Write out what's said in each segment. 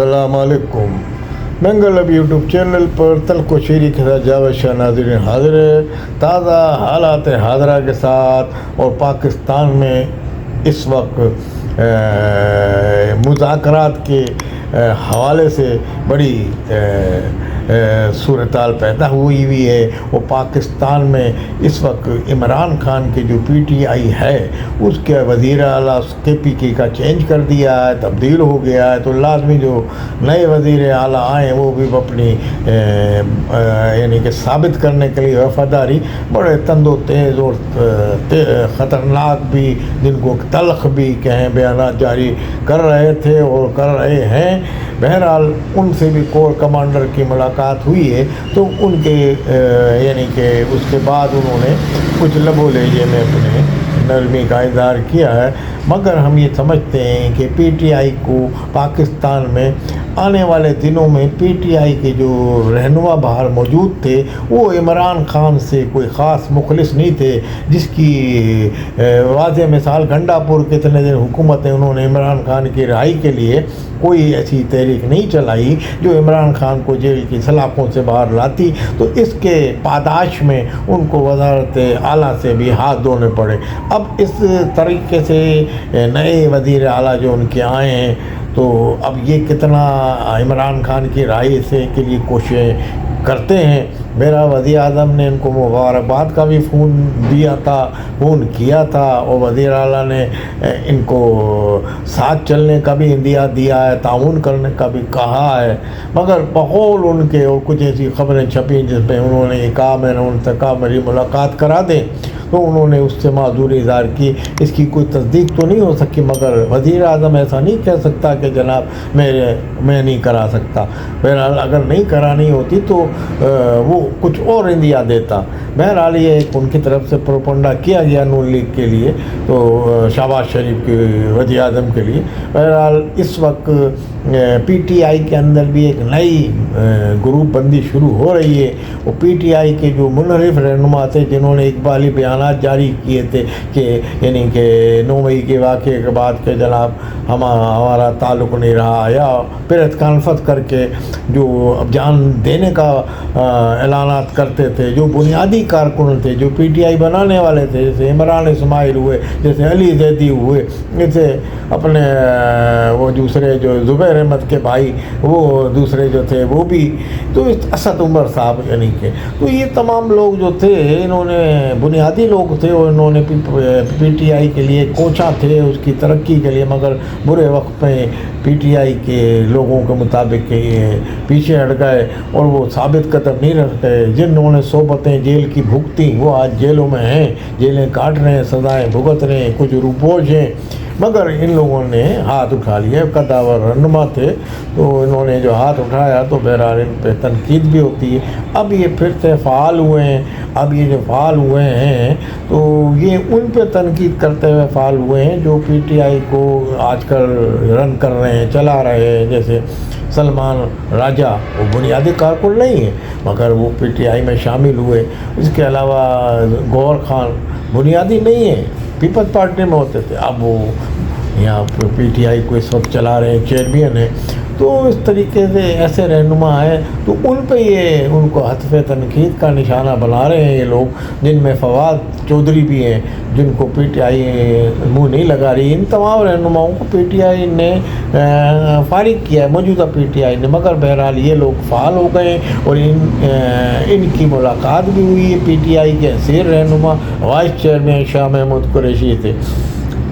السلام علیکم۔ منگل اب یوٹیوب چینل پر تلخ و شیریں کے ساتھ جاوید شاہ ناظرین حاضر ہے تازہ حالات حاضرہ کے ساتھ، اور پاکستان میں اس وقت مذاکرات کے حوالے سے بڑی صورتحال پیدا ہوئی ہے۔ وہ پاکستان میں اس وقت عمران خان کی جو پی ٹی آئی ہے اس کے وزیر اعلیٰ کے پی کے کا چینج کر دیا ہے، تبدیل ہو گیا ہے، تو لازمی جو نئے وزیر اعلیٰ آئے وہ بھی اپنی یعنی کہ ثابت کرنے کے لیے وفاداری بڑے تند و تیز اور خطرناک بھی، جن کو تلخ بھی کہیں، بیانات جاری کر رہے تھے اور کر رہے ہیں۔ بہرحال ان سے بھی کور کمانڈر کی ملاقات ہوئی ہے، تو ان کے یعنی کہ اس کے بعد انہوں نے کچھ لب و لہجے میں اپنے نرمی کا اظہار کیا ہے، مگر ہم یہ سمجھتے ہیں کہ پی ٹی آئی کو پاکستان میں آنے والے دنوں میں پی ٹی آئی کے جو رہنما باہر موجود تھے وہ عمران خان سے کوئی خاص مخلص نہیں تھے، جس کی واضح مثال گھنڈا پور کے اتنے دن حکومت ہے، انہوں نے عمران خان کی رہائی کے لیے کوئی ایسی تحریک نہیں چلائی جو عمران خان کو جیل کی سلاخوں سے باہر لاتی، تو اس کے پاداش میں ان کو وزارت اعلیٰ سے بھی ہاتھ دھونے پڑے۔ اب اس طریقے سے نئے وزیر اعلیٰ جو ان کے آئے ہیں، تو اب یہ کتنا عمران خان کی رہائی سے کے لیے کوششیں کرتے ہیں۔ میرا وزیر اعظم نے ان کو مبارکباد کا بھی فون کیا تھا، اور وزیر اعلیٰ نے ان کو ساتھ چلنے کا بھی اندیا دیا ہے، تعاون کرنے کا بھی کہا ہے، مگر بقول ان کے اور کچھ ایسی خبریں چھپیں جس میں انہوں نے یہ کہا میں نے ان سے کہا میری ملاقات کرا دیں، تو انہوں نے اس سے معذوری اظہار کی۔ اس کی کوئی تصدیق تو نہیں ہو سکی، مگر وزیر اعظم ایسا نہیں کہہ سکتا کہ جناب میں نہیں کرا سکتا۔ بہرحال اگر نہیں کرانی ہوتی تو وہ کچھ اور اندیا دیتا۔ بہرحال یہ ایک ان کی طرف سے پروپنڈا کیا گیا نون لیگ کے لیے، تو شہباز شریف کے وزیر اعظم کے لیے۔ بہرحال اس وقت پی ٹی آئی کے اندر بھی ایک نئی گروپ بندی شروع ہو رہی ہے۔ وہ پی ٹی آئی کے جو منحرف رہنما تھے، جنہوں نے اقبالی بیانات جاری کیے تھے کہ یعنی کہ 9 مئی کے واقعے کے بعد کہ جناب ہمارا تعلق نہیں رہا، یا پریس کانفرنس کر کے جو اب جان دینے کا اعلانات کرتے تھے، جو بنیادی کارکن تھے، جو پی ٹی آئی بنانے والے تھے، جیسے عمران اسماعیل ہوئے، جیسے علی زیدی ہوئے، جیسے اپنے وہ دوسرے جو زبیر احمد کے بھائی، وہ دوسرے جو تھے وہ بھی، تو اسد عمر صاحب یعنی کہ، تو یہ تمام لوگ جو تھے انہوں نے بنیادی لوگ تھے، اور انہوں نے پی ٹی آئی کے لیے کوچاں تھے اس کی ترقی کے لیے، مگر برے وقت میں پی ٹی آئی کے لوگوں کے مطابق پیچھے ہٹ گئے اور وہ ثابت قدم نہیں رکھ گئے۔ جنہوں نے صحبتیں جیل کی بھگتی وہ آج جیلوں میں ہیں، جیلیں کاٹ رہے ہیں، سزائیں بھگت رہے ہیں، کچھ روپوش ہیں، مگر ان لوگوں نے ہاتھ اٹھا لیا۔ قداور رہنما تھے تو انہوں نے جو ہاتھ اٹھایا، تو بہرحال ان پہ تنقید بھی ہوتی ہے۔ اب یہ پھر سے فعال ہوئے ہیں، اب یہ جو فعال ہوئے ہیں تو یہ ان پہ تنقید کرتے ہوئے فعال ہوئے ہیں جو پی ٹی آئی کو آج کل رن کر رہے ہیں، چلا رہے ہیں۔ جیسے سلمان راجہ، وہ بنیادی کارکن نہیں ہے مگر وہ پی ٹی آئی میں شامل ہوئے۔ اس کے علاوہ گور خان بنیادی نہیں ہے، پیپلز پارٹی میں ہوتے تھے، اب وہ یہاں پی ٹی آئی کو اس وقت چلا رہے ہیں، چیئرمین ہیں۔ تو اس طریقے سے ایسے رہنما ہیں، تو ان پہ یہ ان کو حتف تنقید کا نشانہ بنا رہے ہیں یہ لوگ، جن میں فواد چودھری بھی ہیں، جن کو پی ٹی آئی منہ نہیں لگا رہی۔ ان تمام رہنماؤں کو پی ٹی آئی نے فارغ کیا ہے، موجودہ پی ٹی آئی نے، مگر بہرحال یہ لوگ فعال ہو گئے ہیں، اور ان کی ملاقات بھی ہوئی ہے۔ پی ٹی آئی کے اصیل رہنما وائس چیئرمین شاہ محمود قریشی تھے۔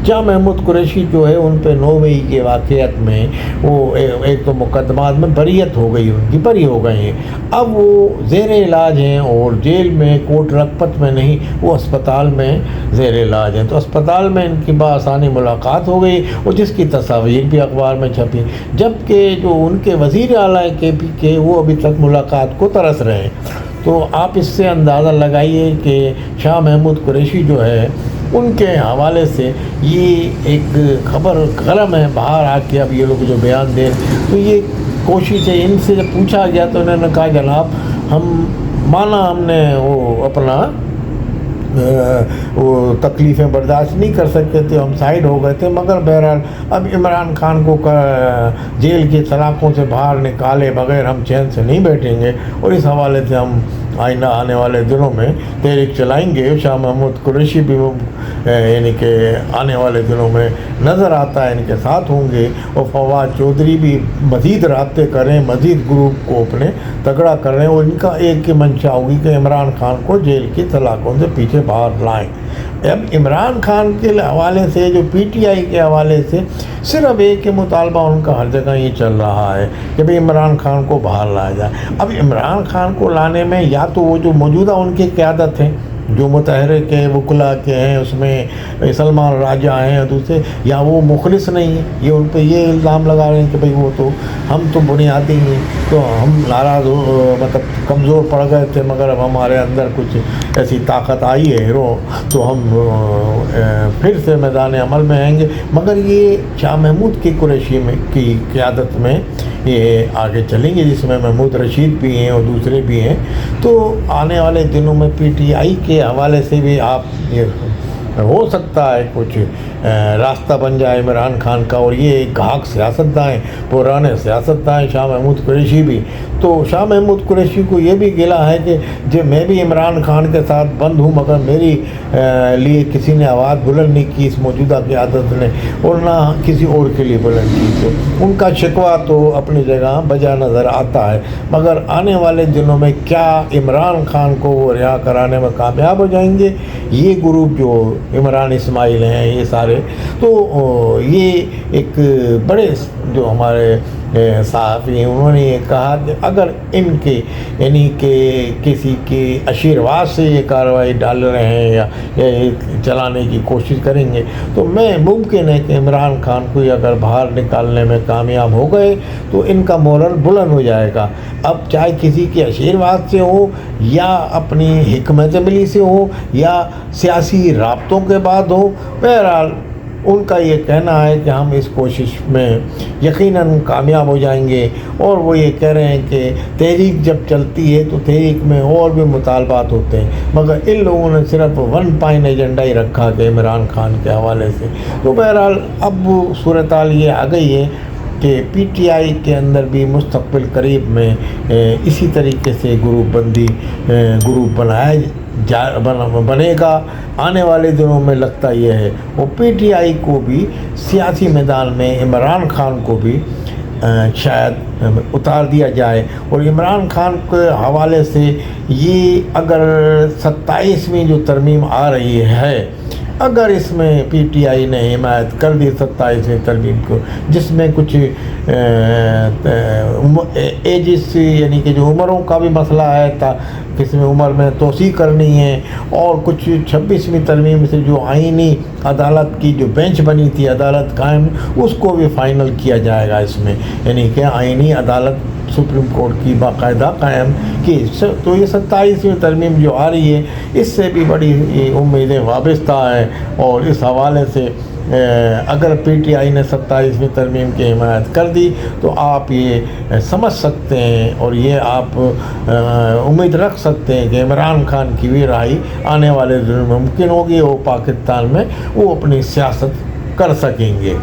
شاہ محمود قریشی جو ہے ان پہ 9 مئی کے واقعات میں وہ ایک تو مقدمات میں بریت ہو گئی، ان کی بری ہو گئے ہیں، اب وہ زیر علاج ہیں، اور جیل میں کوٹ رغبت میں نہیں، وہ اسپتال میں زیر علاج ہیں۔ تو اسپتال میں ان کی بآسانی ملاقات ہو گئی، اور جس کی تصاویر بھی اخبار میں چھپی، جبکہ جو ان کے وزیر اعلیٰ کے پی کے وہ ابھی تک ملاقات کو ترس رہے ہیں۔ تو آپ اس سے اندازہ لگائیے کہ شاہ محمود قریشی جو ہے ان کے حوالے سے یہ ایک خبر قلم ہے باہر آ کے، اب یہ لوگ جو بیان دیں، تو یہ کوشش ہے۔ ان سے جب پوچھا گیا تو انہوں نے کہا جناب ہم نے وہ اپنا وہ تکلیفیں برداشت نہیں کر سکتے تھے، ہم سائڈ ہو گئے تھے، مگر بہرحال اب عمران خان کو جیل کی سلاخوں سے باہر نکالے بغیر ہم چین سے نہیں بیٹھیں گے، اور اس حوالے سے ہم آئندہ آنے والے دنوں میں تحریک چلائیں گے۔ شاہ محمود قریشی بھی یعنی کہ آنے والے دنوں میں نظر آتا ہے ان کے ساتھ ہوں گے، اور فواد چودھری بھی مزید رابطے کریں، مزید گروپ کو اپنے تگڑا کر رہے ہیں، اور ان کا ایک ہی منشا ہوگی کہ عمران خان کو جیل کی سلاخوں سے پیچھے باہر لائیں۔ اب عمران خان کے حوالے سے جو پی ٹی آئی کے حوالے سے صرف ایک ہی مطالبہ ان کا ہر جگہ یہ چل رہا ہے کہ بھئی عمران خان کو باہر لایا جائے۔ اب عمران خان کو لانے میں یا تو وہ جو موجودہ ان کی قیادت ہے، جو متحرک کے وکلا کے ہیں، اس میں سلمان راجہ ہیں اور دوسرے، یا وہ مخلص نہیں ہیں، یہ ان پہ یہ الزام لگا رہے ہیں کہ بھئی وہ تو ہم تو بنیادی ہیں، تو ہم ناراض مطلب کمزور پڑ گئے تھے، مگر اب ہمارے اندر کچھ ایسی طاقت آئی ہے ہیرو، تو ہم پھر سے میدان عمل میں آئیں گے۔ مگر یہ شاہ محمود کی قریشی میں کی قیادت میں یہ آگے چلیں گے، جس میں محمود رشید بھی ہیں اور دوسرے بھی ہیں۔ تو آنے والے دنوں میں پی ٹی آئی کے حوالے سے بھی آپ یہ ہو سکتا ہے کچھ راستہ بن جائے عمران خان کا، اور یہ ایک گاہک سیاستداں ہیں، پرانے سیاستداں ہیں شاہ محمود قریشی بھی۔ تو شاہ محمود قریشی کو یہ بھی گلا ہے کہ جو میں بھی عمران خان کے ساتھ بند ہوں، مگر میری لیے کسی نے آواز بلند نہیں کی اس موجودہ قیادت نے، اور نہ کسی اور کے لیے بلند کی، تو ان کا شکوہ تو اپنی جگہ بجا نظر آتا ہے۔ مگر آنے والے دنوں میں کیا عمران خان کو وہ رہا کرانے میں کامیاب ہو جائیں گے؟ یہ گروپ جو عمران اسماعیل ہیں، یہ سارے، تو یہ ایک بڑے جو ہمارے صحافی ہیں، انہوں نے یہ کہا کہ اگر ان کے یعنی کہ کسی کے آشیرواد سے یہ کارروائی ڈال رہے ہیں یا چلانے کی کوشش کریں گے، تو میں ممکن ہے کہ عمران خان کو اگر باہر نکالنے میں کامیاب ہو گئے تو ان کا مورل بلند ہو جائے گا۔ اب چاہے کسی کے آشیرواد سے ہو، یا اپنی حکمت عملی سے ہو، یا سیاسی رابطوں کے بعد ہو، بہرحال ان کا یہ کہنا ہے کہ ہم اس کوشش میں یقیناً کامیاب ہو جائیں گے۔ اور وہ یہ کہہ رہے ہیں کہ تحریک جب چلتی ہے تو تحریک میں اور بھی مطالبات ہوتے ہیں، مگر ان لوگوں نے صرف ون پوائنٹ ایجنڈا ہی رکھا کہ عمران خان کے حوالے سے۔ تو بہرحال اب صورتحال یہ آ گئی ہے کہ پی ٹی آئی کے اندر بھی مستقبل قریب میں اسی طریقے سے گروپ بنے گا۔ آنے والے دنوں میں لگتا یہ ہے وہ پی ٹی آئی کو بھی سیاسی میدان میں عمران خان کو بھی شاید اتار دیا جائے، اور عمران خان کے حوالے سے یہ اگر 27ویں جو ترمیم آ رہی ہے، اگر اس میں پی ٹی آئی نے حمایت کر دی 27ویں ترمیم کو، جس میں کچھ ایجز یعنی کہ جو عمروں کا بھی مسئلہ ہے، کسی میں عمر میں توسیع کرنی ہے، اور کچھ 26ویں ترمیم سے جو آئینی عدالت کی جو بینچ بنی تھی، عدالت قائم، اس کو بھی فائنل کیا جائے گا اس میں، یعنی کہ آئینی عدالت سپریم کورٹ کی باقاعدہ قائم کی۔ تو یہ 27ویں ترمیم جو آ رہی ہے، اس سے بھی بڑی امیدیں وابستہ ہیں، اور اس حوالے سے اگر پی ٹی آئی نے 27ویں ترمیم کی حمایت کر دی تو آپ یہ سمجھ سکتے ہیں اور یہ آپ امید رکھ سکتے ہیں کہ عمران خان کی بھی رہائی آنے والے دنوں میں ممکن ہوگی، وہ پاکستان میں وہ اپنی سیاست کر سکیں گے۔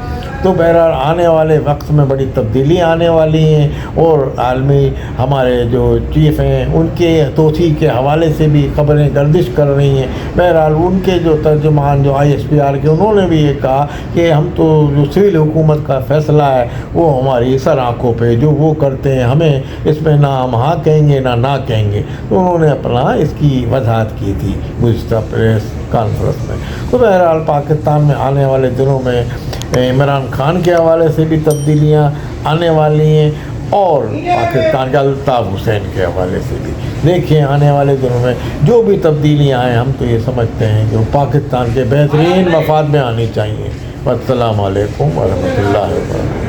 تو بہرحال آنے والے وقت میں بڑی تبدیلیاں آنے والی ہیں، اور عالمی ہمارے جو چیف ہیں ان کے توسیع کے حوالے سے بھی خبریں گردش کر رہی ہیں۔ بہرحال ان کے جو ترجمان جو آئی ایس پی آر کے، انہوں نے بھی یہ کہا کہ ہم تو جو سول حکومت کا فیصلہ ہے وہ ہماری سر آنکھوں پہ جو وہ کرتے ہیں، ہمیں اس میں نہ ہم ہاں کہیں گے نہ کہیں گے۔ تو انہوں نے اپنا اس کی وضاحت کی تھی گزشتہ پریس کانفرنس میں۔ تو بہرحال پاکستان میں آنے والے دنوں میں عمران خان کے حوالے سے بھی تبدیلیاں آنے والی ہیں، اور پاکستان کے الطاف حسین کے حوالے سے بھی دیکھیں آنے والے دنوں میں جو بھی تبدیلیاں آئیں، ہم تو یہ سمجھتے ہیں کہ وہ پاکستان کے بہترین مفاد میں آنی چاہیے۔ والسلام علیکم ورحمۃ اللہ وبرکاتہ۔